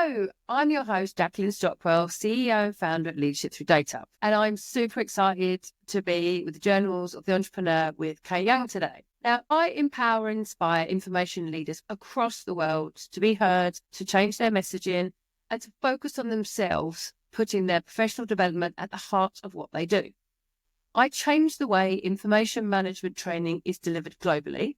Hello, I'm your host, Jacqueline Stockwell, CEO and founder at Leadership Through Data. And I'm super excited to be with the Journals of the Entrepreneur with Kay Young today. Now, I empower and inspire information leaders across the world to be heard, to change their messaging, and to focus on themselves, putting their professional development at the heart of what they do. I change the way information management training is delivered globally.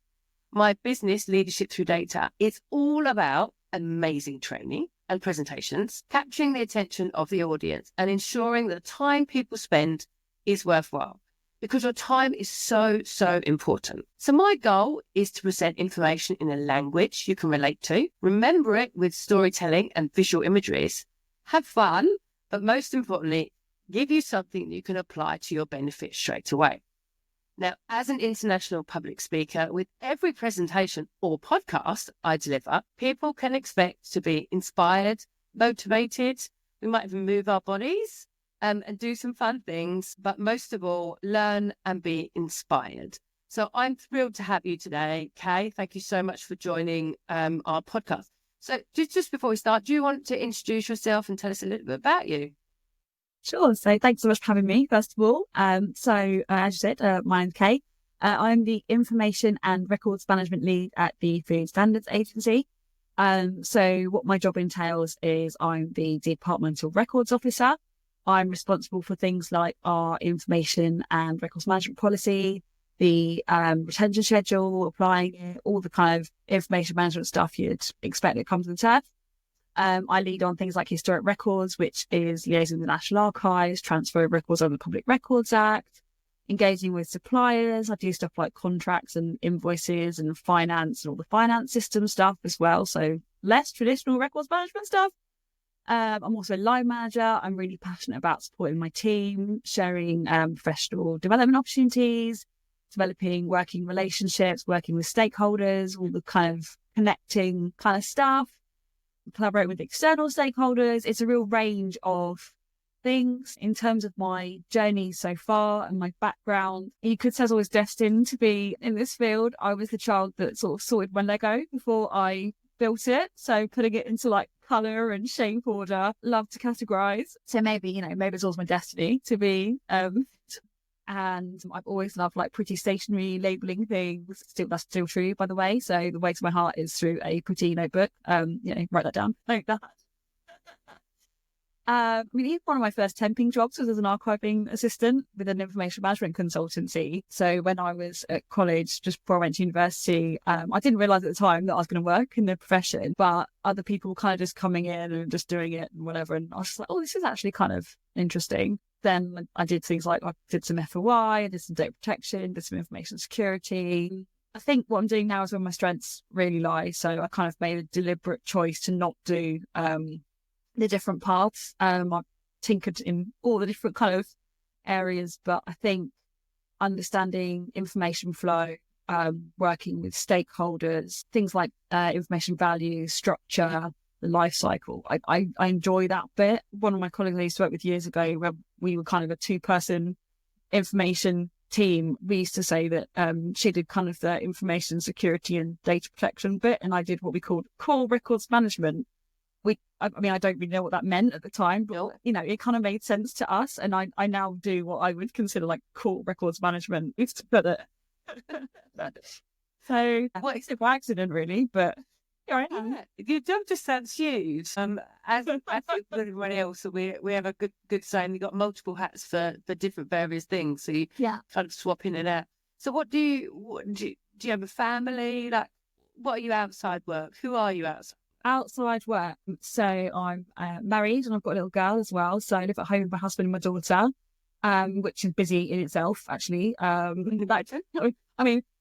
My business, Leadership Through Data, is all about amazing training and presentations, capturing the attention of the audience and ensuring that the time people spend is worthwhile, because your time is so important. So my goal is to present information in a language you can relate to, remember it with storytelling and visual imageries, have fun, but most importantly, give you something that you can apply to your benefit straight away. Now, as an international public speaker, with every presentation or podcast I deliver, people can expect to be inspired, motivated. We might even move our bodies and do some fun things, but most of all, learn and be inspired. So I'm thrilled to have you today, Kay. Thank you so much for joining our podcast. So just before we start, do you want to introduce yourself and tell us a little bit about you? Sure. So thanks so much for having me, first of all. As you said, my name's Kay. I'm the Information and Records Management Lead at the Food Standards Agency. So what my job entails is I'm the departmental records officer. I'm responsible for things like our information and records management policy, the retention schedule, applying it, all the kind of information management stuff you'd expect that comes with turf. I lead on things like historic records, which is liaising with the National Archives, transfer of records under the Public Records Act, engaging with suppliers. I do stuff like contracts and invoices and finance and all the finance system stuff as well. So less traditional records management stuff. I'm also a line manager. I'm really passionate about supporting my team, sharing professional development opportunities, developing working relationships, working with stakeholders, all the kind of connecting kind of stuff. Collaborate with external stakeholders. It's a real range of things. In terms of my journey so far and my background, you could say I was destined to be in this field. I was the child that sort of sorted my Lego before I built it. So putting it into like colour and shape order, love to categorise. So maybe it's always my destiny to be and I've always loved like pretty stationery labelling things. That's still true, by the way. So the way to my heart is through a pretty notebook. Write that down. Like that. Even one of my first temping jobs was as an archiving assistant with an information management consultancy. So when I was at college, just before I went to university, I didn't realise at the time that I was going to work in the profession, but other people were kind of just coming in and just doing it and whatever. And I was just like, oh, this is actually kind of interesting. Then I did things like I did some FOI, I did some data protection, did some information security. I think what I'm doing now is where my strengths really lie. So I kind of made a deliberate choice to not do the different paths. I've tinkered in all the different kind of areas, but I think understanding information flow, working with stakeholders, things like information value, structure, the life cycle. I enjoy that bit. One of my colleagues I used to work with years ago, where we were kind of a two-person information team, we used to say that she did kind of the information security and data protection bit, and I did what we called core records management. I don't really know what that meant at the time, but it kind of made sense to us, and I now do what I would consider like core records management. It's to put it. So it's a by accident, really, but. Yeah, your job just sounds huge. As with everyone else, we have a good saying. You've got multiple hats for different various things, so you kind of swap in and out. So, do you have a family? Like, what are you outside work? Who are you outside? Outside work. So I'm married and I've got a little girl as well. So I live at home with my husband and my daughter, which is busy in itself, actually.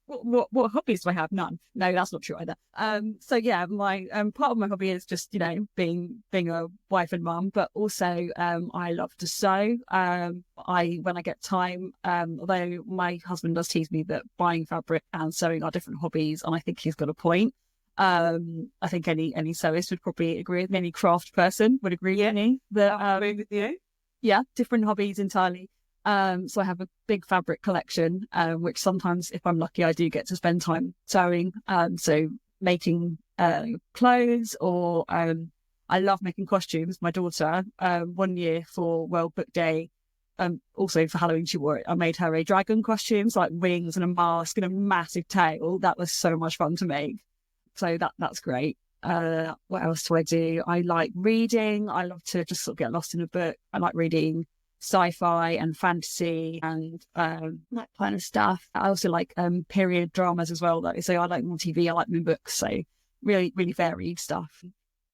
What hobbies do I have? None. No, that's not true either. My part of my hobby is just being a wife and mum, but also I love to sew. When I get time, although my husband does tease me that buying fabric and sewing are different hobbies, and I think he's got a point. I think any sewist would probably agree with me. Any craft person would agree with me that I agree with you. Yeah, different hobbies entirely. So I have a big fabric collection, which sometimes, if I'm lucky, I do get to spend time sewing. So making clothes, or I I love making costumes. My daughter, 1 year for World Book Day, also for Halloween, I made her a dragon costume, so like wings and a mask and a massive tail. That was so much fun to make. So that's great. What else do I do? I like reading. I love to just sort of get lost in a book. I like reading sci-fi and fantasy and that kind of stuff. I also like period dramas as well, though. So I like them on TV, I like them in books. So really, really varied stuff.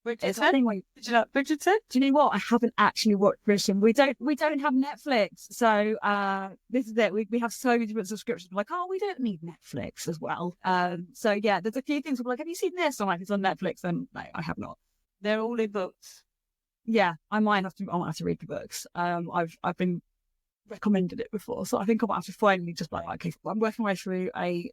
Bridgerton? Did you like Bridgerton? Do you know what? I haven't actually watched Bridgerton. We don't have Netflix. So this is it. We have so many different subscriptions. We're like, oh, we don't need Netflix as well. So yeah, there's a few things we're like, have you seen this? I'm like, it's on Netflix. And no, I have not. They're all in books. Yeah, I might have to read the books. I've been recommended it before, so I think I might have to finally just like, okay, I'm working my way through a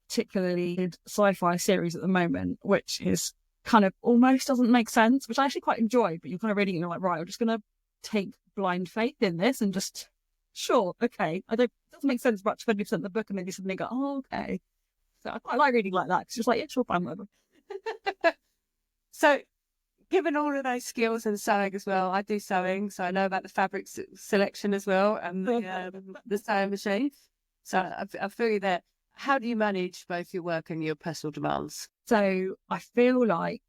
particularly good sci-fi series at the moment, which is kind of almost doesn't make sense, which I actually quite enjoy. But you're kind of reading it and you're like, right, I'm just gonna take blind faith in this and just sure, okay, it doesn't make sense about 20% of the book, and then you suddenly go, oh, okay. So I quite like reading like that. It's just like, yeah, sure, fine, whatever. So, given all of those skills and sewing as well, I do sewing, so I know about the fabric selection as well and the sewing machine. So I feel you there. How do you manage both your work and your personal demands? So I feel like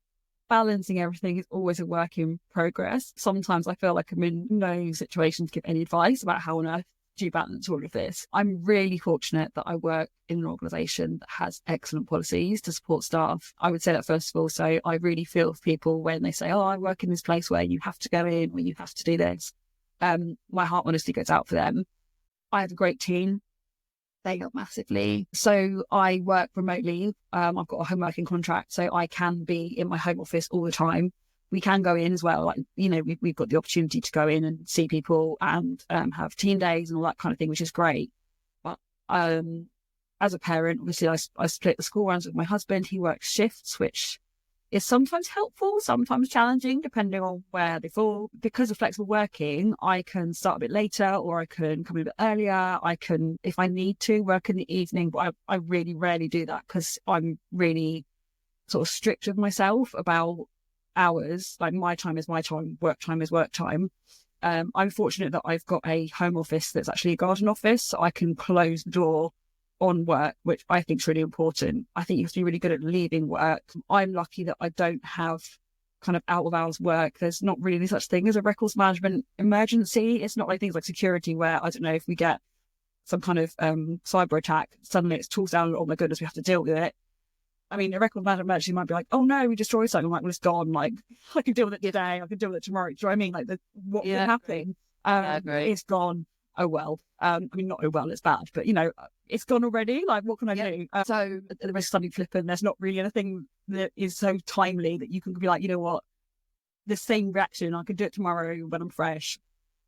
balancing everything is always a work in progress. Sometimes I feel like I'm in no situation to give any advice about how on earth do you balance all of this. I'm really fortunate that I work in an organisation that has excellent policies to support staff. I would say that first of all. So I really feel for people when they say, oh, I work in this place where you have to go in, or you have to do this. My heart honestly goes out for them. I have a great team. They help massively. So I work remotely. I've got a home working contract, so I can be in my home office all the time. We can go in as well. Like, you know, we've got the opportunity to go in and see people and have team days and all that kind of thing, which is great. But as a parent, obviously I split the school runs with my husband. He works shifts, which is sometimes helpful, sometimes challenging, depending on where they fall. Because of flexible working, I can start a bit later, or I can come in a bit earlier. I can, if I need to, work in the evening, but I really rarely do that because I'm really sort of strict with myself about hours. Like, my time is my time, work time is work time. I'm fortunate that I've got a home office that's actually a garden office, so I can close the door on work, which I think is really important. I think you have to be really good at leaving work. I'm lucky that I don't have kind of out of hours work. There's not really such thing as a records management emergency. It's not like things like security where, I don't know, if we get some kind of cyber attack, suddenly it's tools down, oh my goodness, we have to deal with it. I mean, a record management emergency might be like, oh no, we destroyed something. I'm like, well, it's gone. Like, I can deal with it today. I can deal with it tomorrow. Do you know what I mean? Like, what could happen? It's gone. Oh well. I mean, not oh well, it's bad, but you know, it's gone already. Like, what can I do? So at the risk of something flippant, there's not really anything that is so timely that you can be like, you know what, the same reaction, I can do it tomorrow when I'm fresh.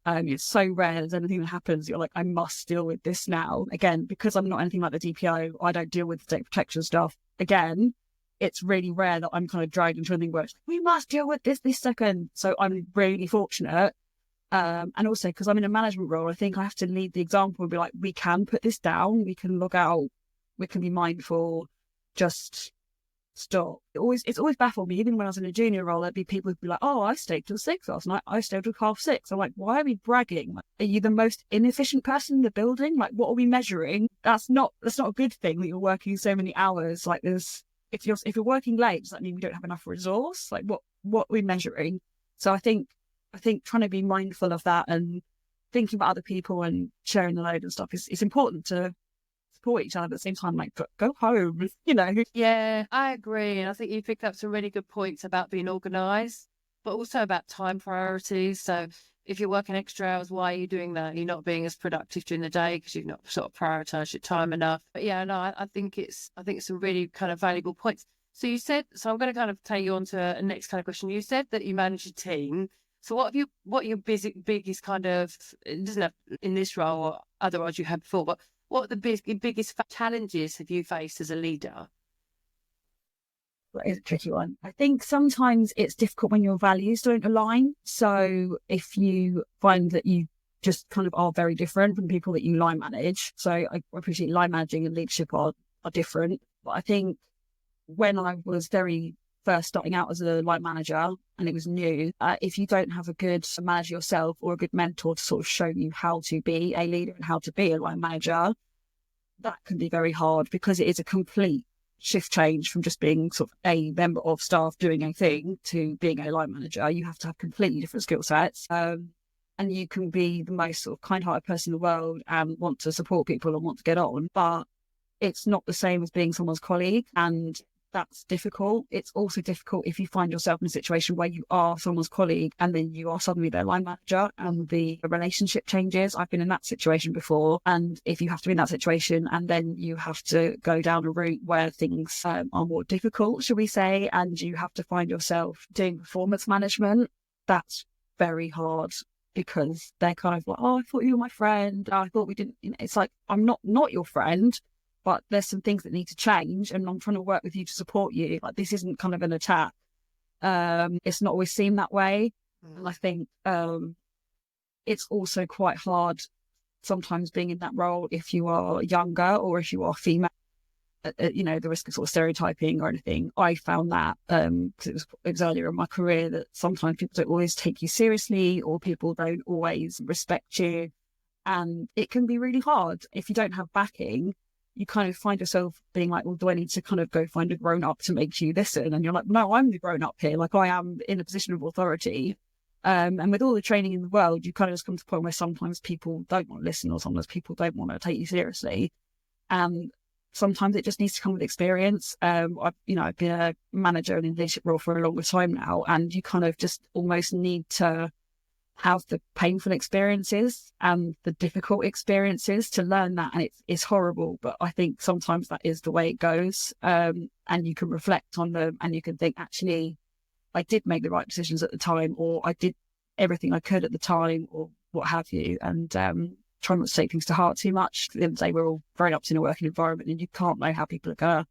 It's so rare there's anything that happens, you're like, I must deal with this now. Again, because I'm not anything like the DPO, I don't deal with data protection stuff. Again, it's really rare that I'm kind of dragged into anything where it's like, we must deal with this second. So I'm really fortunate. And also because I'm in a management role, I think I have to lead the example and be like, we can put this down, we can log out, we can be mindful, just stop. It's always baffled me. Even when I was in a junior role, there'd be people who'd be like, oh, I stayed till 6 last night, I stayed till 6:30. I'm like, why are we bragging? Like, are you the most inefficient person in the building? Like, what are we measuring? That's not a good thing that you're working so many hours. Like, if you're working late, does that mean we don't have enough resource? Like, what are we measuring? So I think trying to be mindful of that and thinking about other people and sharing the load and stuff is important to support each other, but at the same time, like, go home, you know. Yeah, I agree. And I think you picked up some really good points about being organised, but also about time priorities. So if you're working extra hours, why are you doing that? You're not being as productive during the day because you've not sort of prioritised your time enough. But yeah, no, I think it's some really kind of valuable points. So you said, so I'm going to kind of take you on to a next kind of question. You said that you manage a team. So what your biggest kind of, it doesn't have in this role or other roles you had before, but what are the biggest challenges have you faced as a leader? That is a tricky one. I think sometimes it's difficult when your values don't align. So if you find that you just kind of are very different from people that you line manage. So I appreciate line managing and leadership are different. But I think when I was very first starting out as a line manager and it was new, if you don't have a good manager yourself or a good mentor to sort of show you how to be a leader and how to be a line manager, that can be very hard because it is a complete shift change from just being sort of a member of staff doing a thing to being a line manager. You have to have completely different skill sets. And you can be the most sort of kind-hearted person in the world and want to support people and want to get on, but it's not the same as being someone's colleague, and that's difficult. It's also difficult if you find yourself in a situation where you are someone's colleague and then you are suddenly their line manager and the relationship changes. I've been in that situation before, and if you have to be in that situation and then you have to go down a route where things are more difficult, shall we say, and you have to find yourself doing performance management, that's very hard. Because they're kind of like, oh, I thought you were my friend. I thought we didn't. It's like, I'm not your friend, but there's some things that need to change, and I'm trying to work with you to support you. Like, this isn't kind of an attack. It's not always seemed that way. And I think it's also quite hard sometimes being in that role if you are younger or if you are female. The risk of sort of stereotyping or anything. I found that because it was earlier in my career that sometimes people don't always take you seriously or people don't always respect you. And it can be really hard. If you don't have backing, you kind of find yourself being like, well, do I need to kind of go find a grown up to make you listen? And you're like, no, I'm the grown up here. Like, I am in a position of authority. And with all the training in the world, you kind of just come to a point where sometimes people don't want to listen or sometimes people don't want to take you seriously. And sometimes it just needs to come with experience. I've been a manager and in leadership role for a longer time now, and you kind of just almost need to have the painful experiences and the difficult experiences to learn that. And it's horrible, but I think sometimes that is the way it goes. And you can reflect on them and you can think, actually, I did make the right decisions at the time, or I did everything I could at the time, or what have you. And try not to take things to heart too much. At the end of the day, we're all grown ups in a working environment and you can't know how people are going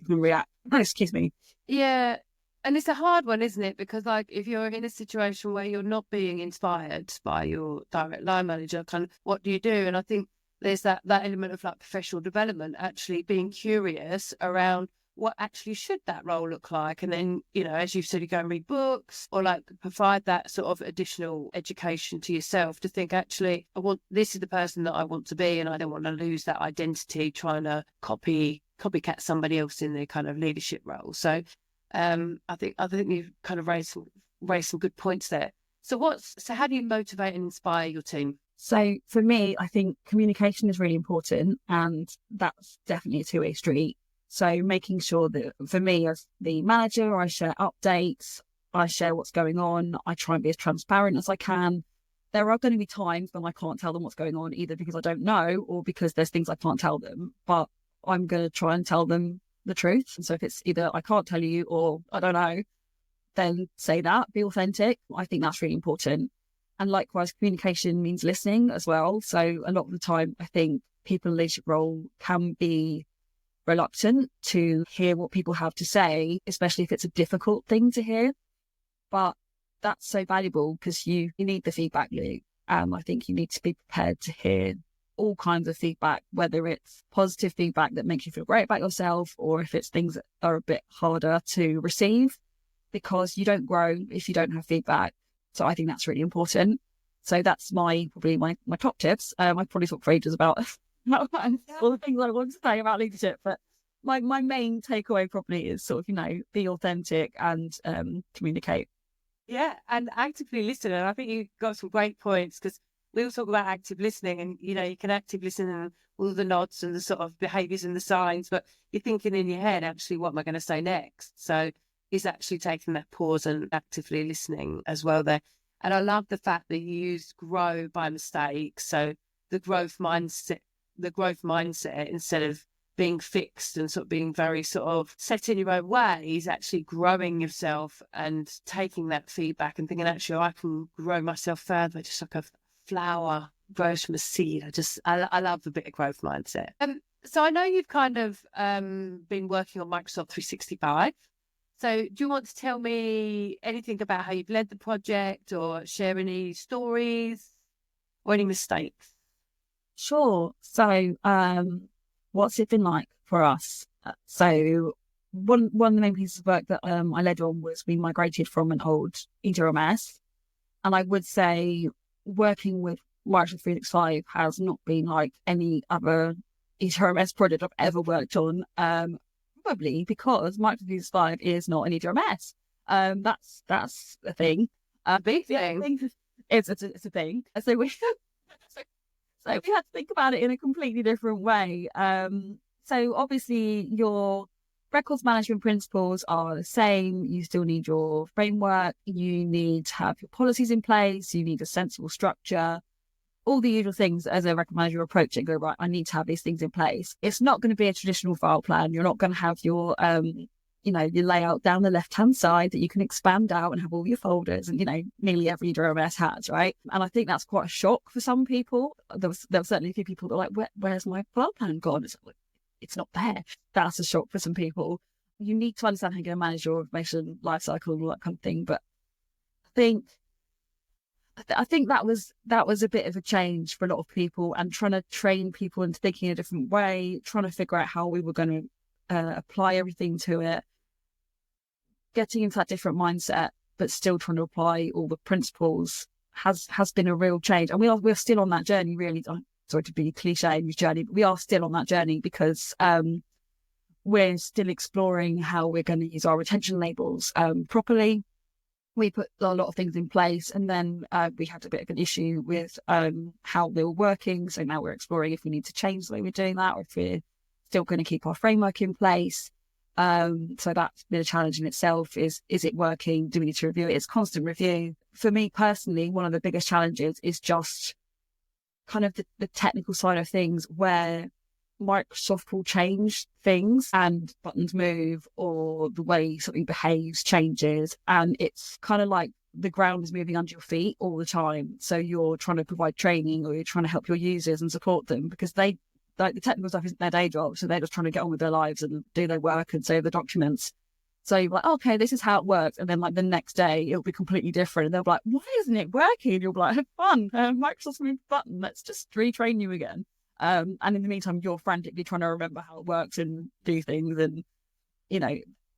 to react. Oh, excuse me. Yeah. And it's a hard one, isn't it? Because like if you're in a situation where you're not being inspired by your direct line manager, kind of what do you do? And I think there's that element of like professional development, actually being curious around what actually should that role look like. And then, as you've said, you go and read books or like provide that sort of additional education to yourself to think, actually, this is the person that I want to be, and I don't want to lose that identity trying to copycat somebody else in their kind of leadership role. So I think you've kind of raised some good points there. So how do you motivate and inspire your team? So for me, I think communication is really important, and that's definitely a two-way street. So making sure that for me as the manager, I share updates, I share what's going on, I try and be as transparent as I can. There are going to be times when I can't tell them what's going on, either because I don't know or because there's things I can't tell them, but I'm going to try and tell them the truth. And so if it's either I can't tell you or I don't know, then say that, be authentic. I think that's really important. And likewise, communication means listening as well. So a lot of the time, I think people in leadership role can be reluctant to hear what people have to say, especially if it's a difficult thing to hear. But that's so valuable because you need the feedback loop. I think you need to be prepared to hear all kinds of feedback, whether it's positive feedback that makes you feel great about yourself, or if it's things that are a bit harder to receive, because you don't grow if you don't have feedback. So I think that's really important. So that's probably my top tips. I probably talk for ages about all the things I want to say about leadership, but my main takeaway probably is sort of, be authentic and communicate. Yeah, and actively listen. And I think you got some great points, because we all talk about active listening, and you can active listen and all the nods and the sort of behaviours and the signs, but you're thinking in your head, actually, what am I going to say next? So is actually taking that pause and actively listening as well there. And I love the fact that you used grow by mistake. So the growth mindset instead of being fixed and sort of being very sort of set in your own ways, actually growing yourself and taking that feedback and thinking, actually, I can grow myself further, just like a flower grows from a seed. I love the bit of growth mindset. So I know you've kind of been working on Microsoft 365. So do you want to tell me anything about how you've led the project, or share any stories or any mistakes? Sure. So what's it been like for us? So one of the main pieces of work that I led on was we migrated from an old EDRMS. And I would say working with Microsoft 365 has not been like any other EDRMS project I've ever worked on. Probably because Microsoft 365 is not an EDRMS. That's a thing. Big thing. It's a thing. So we had to think about it in a completely different way. So obviously your records management principles are the same. You still need your framework. You need to have your policies in place. You need a sensible structure. All the usual things as a record manager approach it, go, right, I need to have these things in place. It's not going to be a traditional file plan. You're not going to have your, your layout down the left-hand side that you can expand out and have all your folders and, nearly every DRMS has, right? And I think that's quite a shock for some people. There were certainly a few people that were like, where's my file plan gone? It's not there. That's a shock for some people. You need to understand how you're going to manage your information lifecycle and all that kind of thing. But I think that was a bit of a change for a lot of people, and trying to train people into thinking a different way, trying to figure out how we were going to apply everything to it, getting into that different mindset, but still trying to apply all the principles has been a real change. And we're still on that journey, really. I'm sorry to be cliche in this journey, but we are still on that journey because we're still exploring how we're going to use our retention labels properly. We put a lot of things in place, and then we had a bit of an issue with how they were working. So now we're exploring if we need to change the way we're doing that, or if we're still going to keep our framework in place. So that's been a challenge in itself. Is it working? Do we need to review it? It's constant review. For me personally, one of the biggest challenges is just kind of the technical side of things, where Microsoft will change things and buttons move, or the way something behaves changes, and it's kind of like the ground is moving under your feet all the time. So you're trying to provide training, or you're trying to help your users and support them, because the technical stuff isn't their day job, so they're just trying to get on with their lives and do their work and save the documents. So you're like, okay, this is how it works, and then like the next day it'll be completely different, and they'll be like, why isn't it working? You'll be like, have fun, Microsoft's moved the button, let's just retrain you again. And in the meantime, you're frantically trying to remember how it works and do things. And,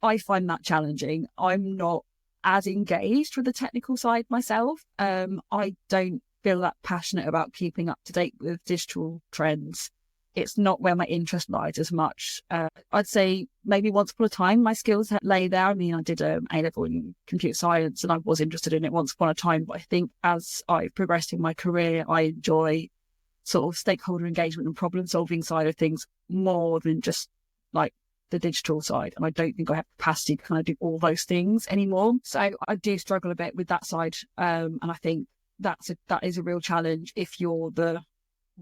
I find that challenging. I'm not as engaged with the technical side myself. I don't feel that passionate about keeping up to date with digital trends. It's not where my interest lies as much. I'd say maybe once upon a time, my skills lay there. I mean, I did A-level in computer science, and I was interested in it once upon a time. But I think as I progressed in my career, I enjoy sort of stakeholder engagement and problem solving side of things more than just like the digital side. And I don't think I have capacity to kind of do all those things anymore. So I do struggle a bit with that side. And I think that is a real challenge if you're the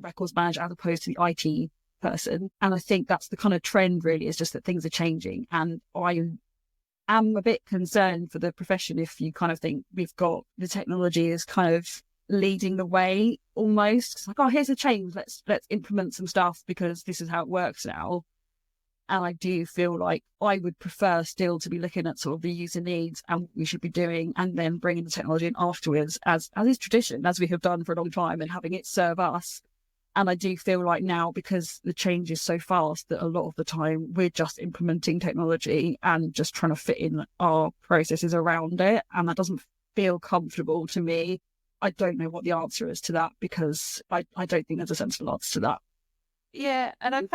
records manager as opposed to the IT person. And I think that's the kind of trend really, is just that things are changing. And I am a bit concerned for the profession if you kind of think we've got the technology is kind of leading the way almost. It's like, oh, here's a change, let's implement some stuff because this is how it works now. And I do feel like I would prefer still to be looking at sort of the user needs and what we should be doing, and then bringing the technology in afterwards, as is tradition, as we have done for a long time, and having it serve us. And I do feel like now, because the change is so fast, that a lot of the time we're just implementing technology and just trying to fit in our processes around it, and that doesn't feel comfortable to me. I don't know what the answer is to that, because I don't think there's a sensible answer to that. Yeah, and I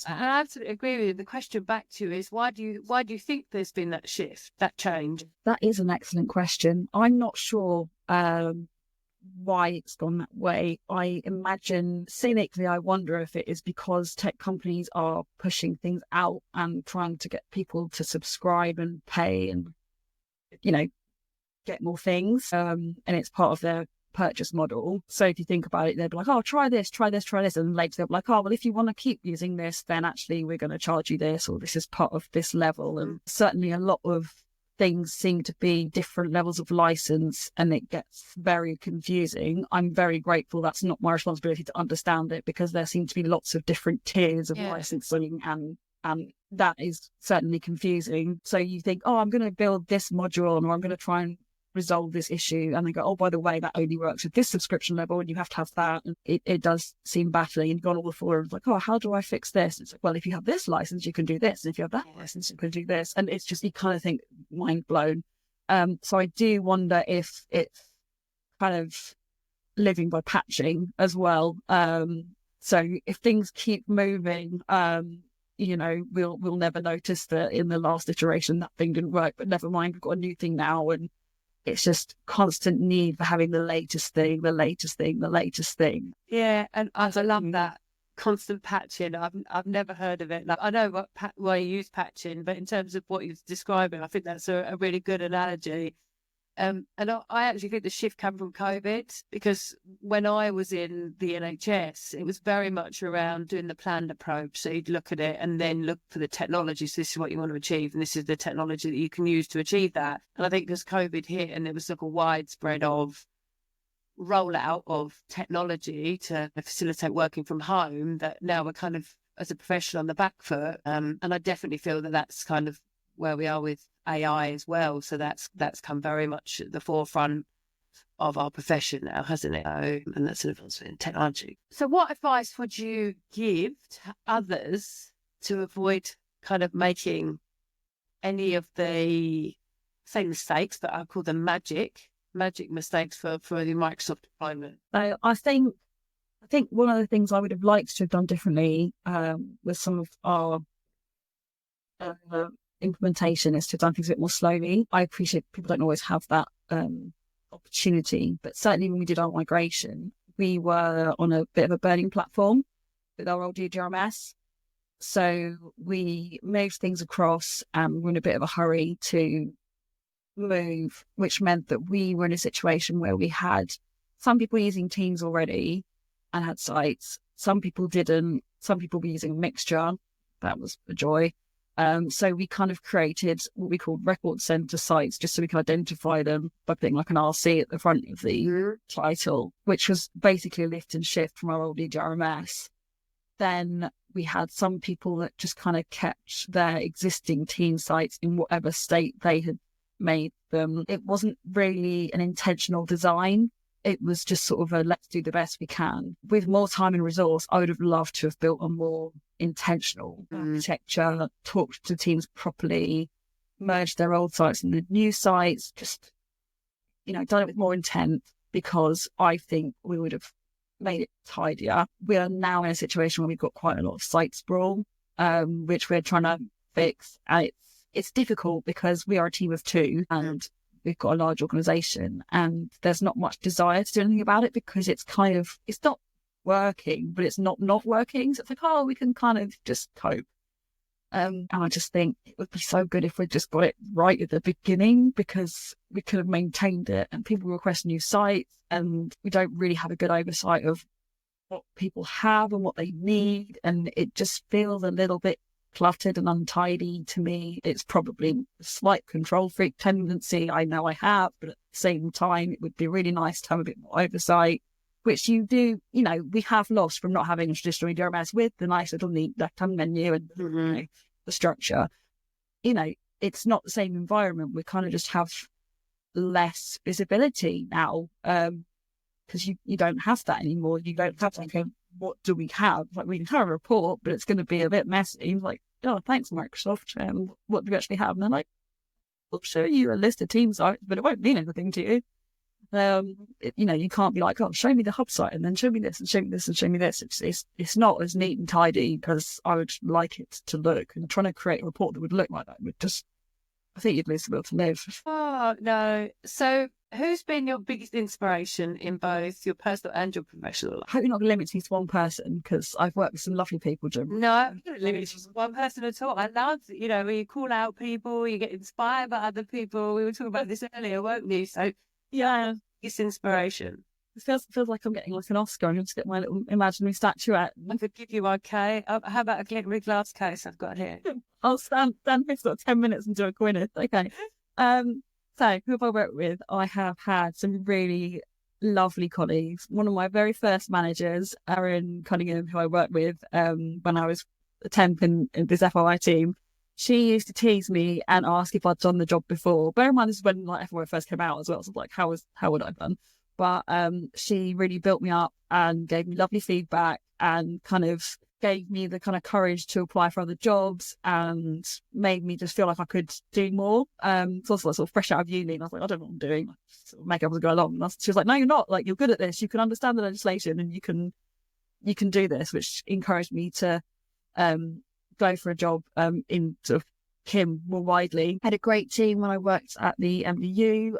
absolutely agree with you. The question back to you is, why do you think there's been that shift, that change? That is an excellent question. I'm not sure why it's gone that way. I imagine, cynically, I wonder if it is because tech companies are pushing things out and trying to get people to subscribe and pay and, get more things. And it's part of their purchase model. So if you think about it, they'll be like, oh, try this. And later they'll be like, oh, well, if you want to keep using this, then actually we're going to charge you this, or this is part of this level. And certainly a lot of things seem to be different levels of license, and it gets very confusing. I'm very grateful that's not my responsibility to understand it, because there seem to be lots of different tiers of licensing, and that is certainly confusing. So you think, oh, I'm going to build this module, or I'm going to try and resolve this issue, and they go, oh, by the way, that only works at this subscription level and you have to have that. And it does seem battling, and you've got all the forums like, oh, how do I fix this? It's like, well, if you have this license you can do this, and if you have that license you can do this, and it's just, you kind of think, mind blown. So I do wonder if it's kind of living by patching as well. So if things keep moving, we'll never notice that in the last iteration that thing didn't work, but never mind, we've got a new thing now, and it's just constant need for having the latest thing. Yeah, and I love that constant patching. I've never heard of it. Like, I know why you use patching, but in terms of what you're describing, I think that's a really good analogy. And I actually think the shift came from COVID, because when I was in the NHS, it was very much around doing the planned approach. So you'd look at it and then look for the technology. So this is what you want to achieve, and this is the technology that you can use to achieve that. And I think as COVID hit and there was like a widespread of rollout of technology to facilitate working from home, that now we're kind of, as a profession, on the back foot. And I definitely feel that that's kind of where we are with AI as well. So that's come very much at the forefront of our profession now, hasn't it? And that's sort of in technology. So what advice would you give to others to avoid kind of making any of the, say, mistakes, but I call them magic mistakes for the Microsoft deployment? So I think one of the things I would have liked to have done differently with some of our implementation is to have done things a bit more slowly. I appreciate people don't always have that opportunity, but certainly when we did our migration, we were on a bit of a burning platform with our old DRMS. So we moved things across and we were in a bit of a hurry to move, which meant that we were in a situation where we had some people using Teams already and had sites. Some people didn't. Some people were using a mixture. That was a joy. So we kind of created what we called record center sites, just so we could identify them by putting like an RC at the front of the title, which was basically a lift and shift from our old EDRMS. Then we had some people that just kind of kept their existing team sites in whatever state they had made them. It wasn't really an intentional design. It was just sort of a let's do the best we can. With more time and resource, I would have loved to have built a more intentional architecture, talked to teams properly, merged their old sites and the new sites, just, done it with more intent, because I think we would have made it tidier. We are now in a situation where we've got quite a lot of site sprawl, which we're trying to fix. And it's difficult because we are a team of two and we've got a large organisation, and there's not much desire to do anything about it, because it's not working, but it's not working. So it's like, we can kind of just cope. And I just think it would be so good if we just got it right at the beginning, because we could have maintained it, and people request new sites and we don't really have a good oversight of what people have and what they need. And it just feels a little bit cluttered and untidy to me. It's probably a slight control freak tendency, I know I have, but at the same time, it would be really nice to have a bit more oversight, which you do, we have lost from not having a traditional EDRMS with the nice little neat left-hand menu and the structure. It's not the same environment. We kind of just have less visibility now, because you don't have that anymore. You don't have like what do we have? Like, we can have a report, but it's going to be a bit messy. Like, oh, thanks, Microsoft. What do we actually have? And they're like, we'll show you a list of team sites, but it won't mean anything to you. You can't be like, oh, show me the hub site and then show me this and show me this and show me this. It's not as neat and tidy as I would like it to look. And trying to create a report that would look like that would just, I think you'd lose the will to live. Oh, no. So who's been your biggest inspiration in both your personal and your professional life? I hope you're not going to limit me to one person, because I've worked with some lovely people, Jim. No, I'm not limited to one person at all. I love, when you call out people, you get inspired by other people. We were talking about this earlier, weren't we? So, yeah, it's inspiration. It feels like I'm getting like an Oscar. I'm going to get my little imaginary statuette. I could give you one, Kay. How about a glittery glass case I've got here? I'll stand for sort of 10 minutes and do a quinneth. Okay. So who have I worked with? I have had some really lovely colleagues. One of my very first managers, Aaron Cunningham, who I worked with when I was a temp in this FOI team. she used to tease me and ask if I'd done the job before. Bear in mind, this is when like everyone first came out as well. So like, how would I have done? But she really built me up and gave me lovely feedback and kind of gave me the kind of courage to apply for other jobs and made me just feel like I could do more. So also sort of fresh out of uni, and I was like, I don't know what I'm doing. Sort of make up as I go along. And she was like, no, you're not. Like, you're good at this. You can understand the legislation and you can do this, which encouraged me to go for a job in sort of Kim more widely. I had a great team when I worked at the MBU.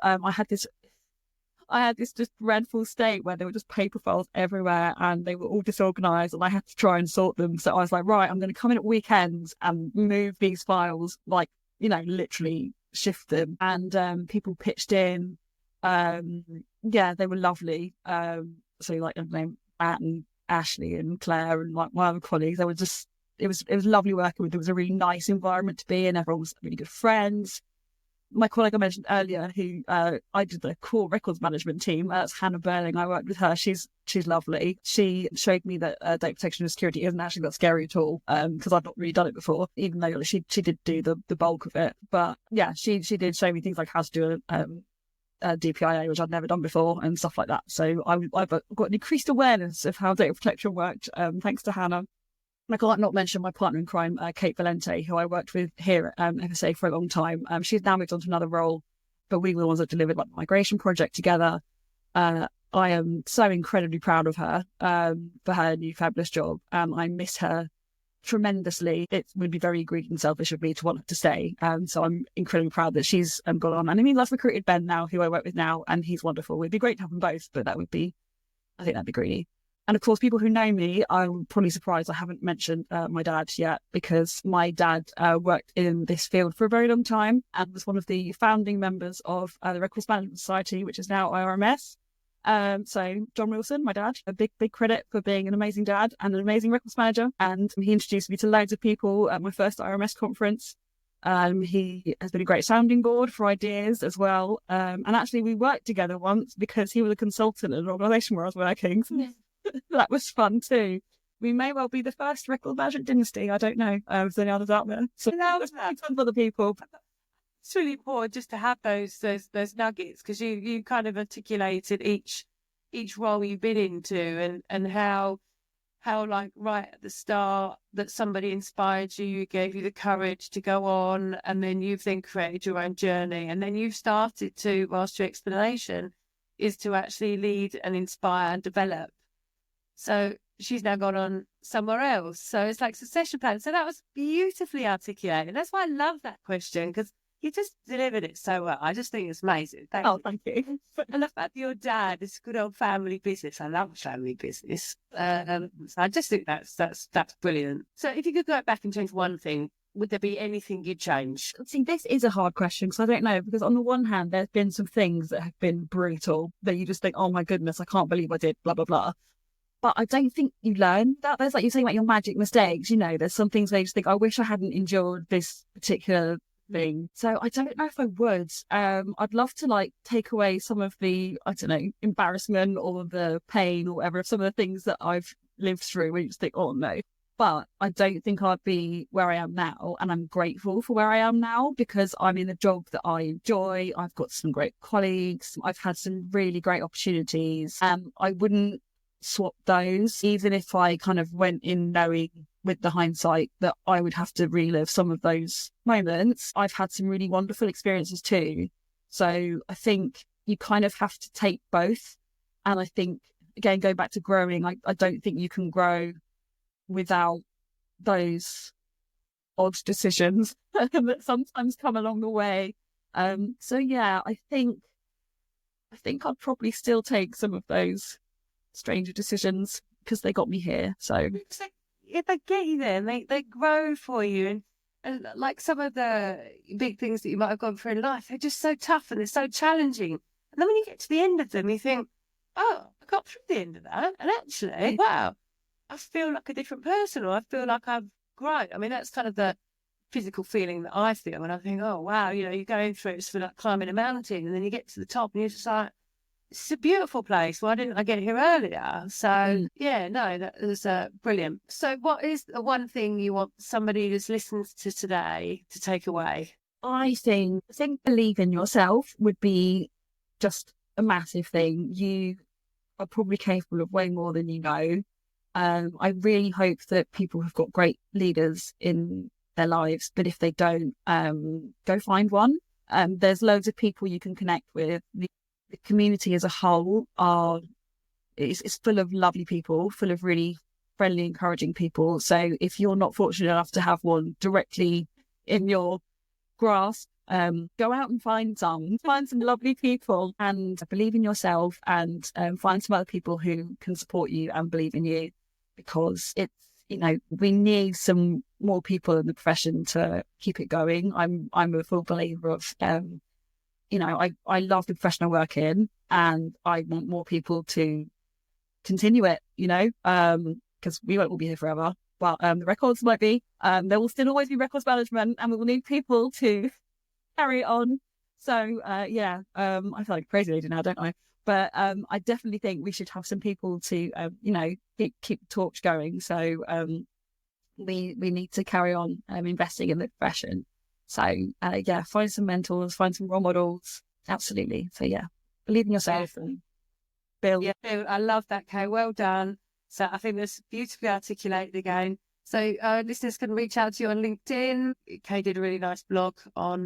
I had this just dreadful state where there were just paper files everywhere and they were all disorganised and I had to try and sort them. So I was like, right, I'm going to come in at weekends and move these files, like, you know, literally shift them. And people pitched in. Yeah, they were lovely. So like, I don't know, Matt and Ashley and Claire and like my other colleagues, they were just, it was lovely working with them. It was a really nice environment to be in. Everyone was really good friends. My colleague I mentioned earlier, who I did the core records management team, that's Hannah Burling. I worked with her. She's lovely. She showed me that data protection and security isn't actually that scary at all, because I've not really done it before, even though she did do the bulk of it. But yeah, she did show me things like how to do a DPIA, which I'd never done before, and stuff like that. So I've got an increased awareness of how data protection worked, thanks to Hannah. I can't not mention my partner in crime, Kate Valente, who I worked with here at FSA for a long time. She's now moved on to another role, but we were the ones that delivered like the migration project together. I am so incredibly proud of her for her new fabulous job. I miss her tremendously. It would be very greedy and selfish of me to want her to stay. So I'm incredibly proud that she's gone on. And I mean, I've recruited Ben now, who I work with now, and he's wonderful. It'd be great to have them both, but I think that'd be greedy. And of course, people who know me, I'm probably surprised I haven't mentioned my dad yet, because my dad worked in this field for a very long time and was one of the founding members of the Records Management Society, which is now IRMS. So John Wilson, my dad, a big credit for being an amazing dad and an amazing records manager. And he introduced me to loads of people at my first IRMS conference. He has been a great sounding board for ideas as well. And actually, we worked together once because he was a consultant at an organisation where I was working. So that was fun too. We may well be the first record management dynasty. I don't know if there's any others out there. So that was tons of other people. It's really important just to have those nuggets, because you kind of articulated each role you've been into and how like right at the start that somebody inspired you, gave you the courage to go on, and then you've then created your own journey, and then you've started to, whilst your explanation is to actually lead and inspire and develop. So she's now gone on somewhere else. So it's like succession plan. So that was beautifully articulated. That's why I love that question, because you just delivered it so well. I just think it's amazing. Thank you. And the fact that your dad is good old family business. I love family business. So I just think that's brilliant. So if you could go back and change one thing, would there be anything you'd change? See, this is a hard question because I don't know, because on the one hand, there's been some things that have been brutal that you just think, oh my goodness, I can't believe I did, blah, blah, blah. But I don't think you learn that. There's like you're saying about your magic mistakes, there's some things where you just think, I wish I hadn't endured this particular thing. So I don't know if I would. I'd love to like take away some of the, I don't know, embarrassment or the pain or whatever of some of the things that I've lived through where you just think, oh no. But I don't think I'd be where I am now. And I'm grateful for where I am now because I'm in a job that I enjoy. I've got some great colleagues. I've had some really great opportunities. And I wouldn't swap those, even if I kind of went in knowing with the hindsight that I would have to relive some of those moments. I've had some really wonderful experiences too. So I think you kind of have to take both. And I think, again, going back to growing, I don't think you can grow without those odd decisions that sometimes come along the way. So yeah, I think I'd probably still take some of those stranger decisions because they got me here. So if they get you there, they grow for you, and like some of the big things that you might have gone through in life, they're just so tough and they're so challenging. And then when you get to the end of them, you think, oh, I got through the end of that, and actually, wow, I feel like a different person, or I feel like I've grown. I mean, that's kind of the physical feeling that I feel when I think, oh wow, you're going through it, it's like climbing a mountain, and then you get to the top and you're just like, It's a beautiful place. Why didn't I get here earlier? So yeah, no, that was brilliant. So what is the one thing you want somebody who's listened to today to take away? I think believe in yourself would be just a massive thing. You are probably capable of way more than you know. I really hope that people have got great leaders in their lives, but if they don't, go find one. There's loads of people you can connect with. The community as a whole is full of lovely people, full of really friendly, encouraging people. So if you're not fortunate enough to have one directly in your grasp, go out and find some lovely people and believe in yourself, and find some other people who can support you and believe in you, because it's, we need some more people in the profession to keep it going. I'm a full believer of, I love the profession I work in, and I want more people to continue it, because we won't all be here forever. But the records might be. There will still always be records management, and we will need people to carry it on. So I feel like a crazy lady now, don't I? But I definitely think we should have some people to keep the torch going. So we need to carry on investing in the profession. So find some mentors, find some role models. Absolutely. So believe in yourself and build. Yeah, I love that, Kay. Well done. So I think that's beautifully articulated again. So listeners can reach out to you on LinkedIn. Kay did a really nice blog on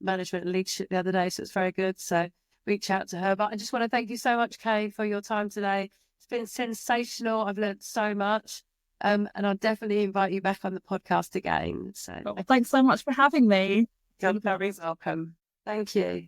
management and leadership the other day, so it's very good. So reach out to her. But I just want to thank you so much, Kay, for your time today. It's been sensational. I've learned so much. And I'll definitely invite you back on the podcast again. So thanks so much for having me. You're very welcome. Thank you.